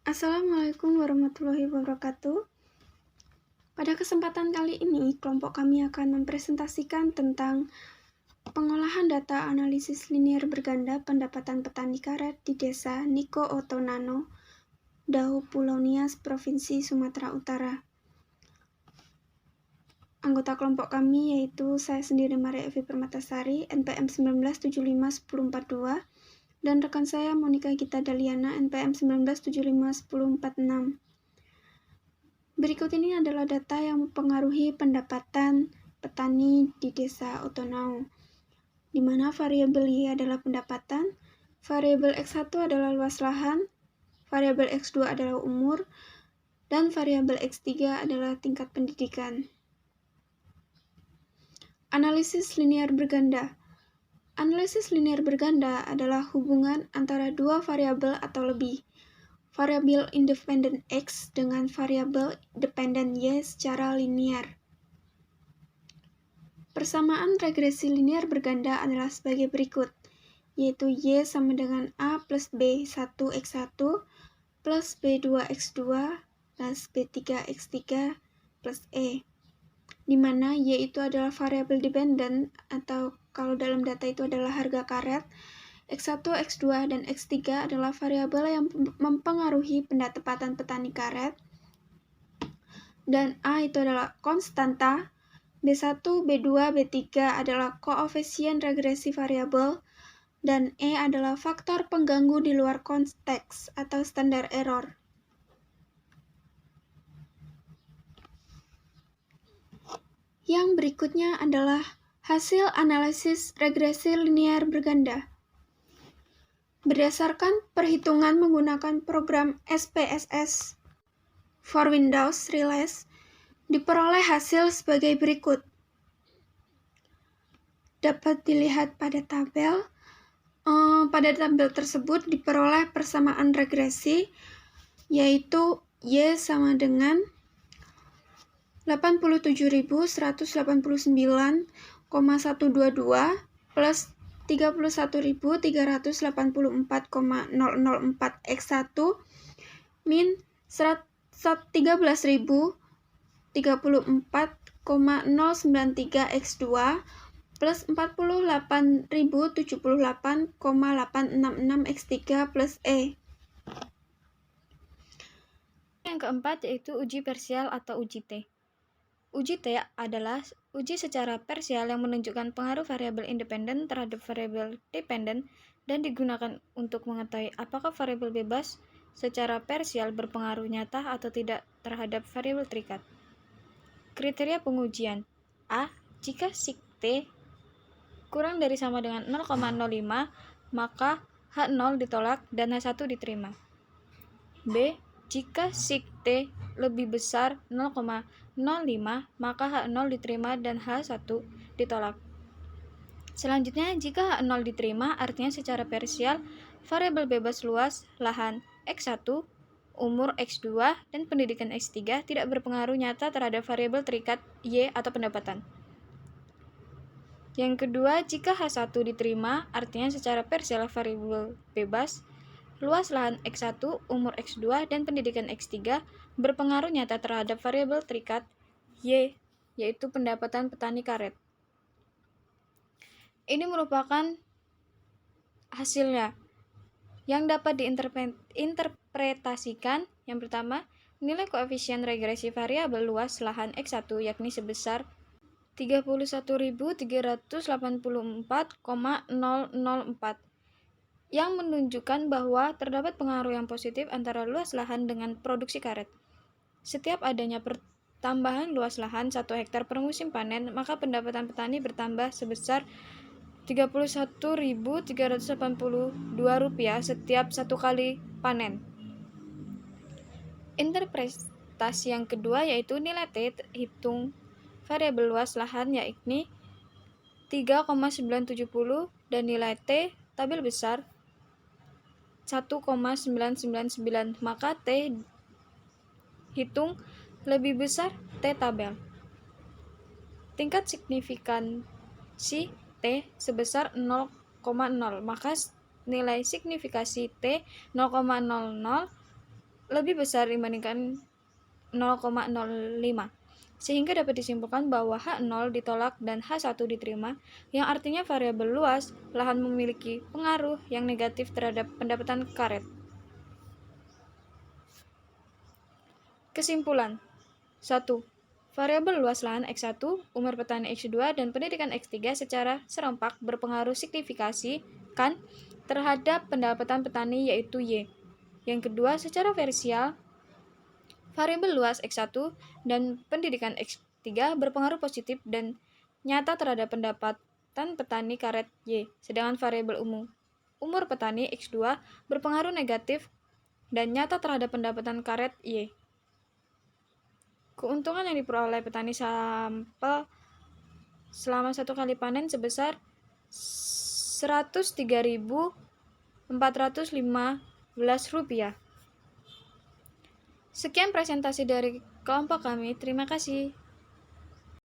Assalamualaikum warahmatullahi wabarakatuh. Pada kesempatan kali ini, kelompok kami akan mempresentasikan tentang pengolahan data analisis linear berganda pendapatan petani karet di desa Niko Otonano, Dau Pulau Nias, Provinsi Sumatera Utara. Anggota kelompok kami yaitu saya sendiri Maria Evi Permatasari, NPM 19751042, dan rekan saya Monica Gita Daliana, NPM 19751046. Berikut ini adalah data yang mempengaruhi pendapatan petani di desa Otonau, di mana variabel Y adalah pendapatan, variabel X1 adalah luas lahan, variabel X2 adalah umur, dan variabel X3 adalah tingkat pendidikan. Analisis linear berganda. Analisis linear berganda adalah hubungan antara dua variabel atau lebih, variabel independen X dengan variabel dependen Y secara linear. Persamaan regresi linear berganda adalah sebagai berikut, yaitu Y sama dengan A plus B1X1 plus B2X2 plus B3X3 plus E, di mana Y itu adalah variabel dependen atau kalau dalam data itu adalah harga karet, X1, X2, dan X3 adalah variabel yang mempengaruhi pendapatan petani karet, dan A itu adalah konstanta, B1, B2, B3 adalah koefisien regresi variabel, dan E adalah faktor pengganggu di luar konteks atau standar error. Yang berikutnya adalah hasil analisis regresi linear berganda. Berdasarkan perhitungan menggunakan program SPSS for Windows Release, diperoleh hasil sebagai berikut. Dapat dilihat pada tabel. Pada tabel tersebut diperoleh persamaan regresi, yaitu Y sama dengan 87.189,122 plus 31.384,004 X1 min 13.034,093 X2 plus 48.078,866 X3 plus E. Yang keempat yaitu uji parsial atau uji T. Uji T adalah uji secara parsial yang menunjukkan pengaruh variabel independen terhadap variabel dependen dan digunakan untuk mengetahui apakah variabel bebas secara parsial berpengaruh nyata atau tidak terhadap variabel terikat. Kriteria pengujian: A. Jika sig T kurang dari sama dengan 0,05, maka H0 ditolak dan H1 diterima. B. Jika sig T lebih besar 0,05, maka H0 diterima dan H1 ditolak. Selanjutnya, jika H0 diterima, artinya secara parsial, variabel bebas luas lahan X1, umur X2, dan pendidikan X3 tidak berpengaruh nyata terhadap variabel terikat Y atau pendapatan. Yang kedua, jika H1 diterima, artinya secara parsial variabel bebas luas lahan X1, umur X2, dan pendidikan X3 berpengaruh nyata terhadap variabel terikat Y, yaitu pendapatan petani karet. Ini merupakan hasilnya yang dapat diinterpretasikan. Yang pertama, nilai koefisien regresi variabel luas lahan X1 yakni sebesar 31.384,004 yang menunjukkan bahwa terdapat pengaruh yang positif antara luas lahan dengan produksi karet. Setiap adanya pertambahan luas lahan 1 hektar per musim panen, maka pendapatan petani bertambah sebesar Rp31.382 setiap 1 kali panen. Interpretasi yang kedua yaitu nilai T hitung variabel luas lahan yakni 3,970 dan nilai T tabel besar 1,999, maka T hitung lebih besar T tabel. Tingkat signifikansi T sebesar 0,0, maka nilai signifikasi T 0,00 lebih besar dibandingkan 0,05. Sehingga dapat disimpulkan bahwa H0 ditolak dan H1 diterima, yang artinya variabel luas lahan memiliki pengaruh yang negatif terhadap pendapatan karet. Kesimpulan 1. Variabel luas lahan X1, umur petani X2, dan pendidikan X3 secara serempak berpengaruh signifikan terhadap pendapatan petani yaitu Y. Yang kedua, secara parsial, variabel luas X1 dan pendidikan X3 berpengaruh positif dan nyata terhadap pendapatan petani karet Y, sedangkan variabel umur petani X2 berpengaruh negatif dan nyata terhadap pendapatan karet Y. Keuntungan yang diperoleh petani sampel selama 1 kali panen sebesar Rp103.415. Sekian presentasi dari kelompok kami. Terima kasih.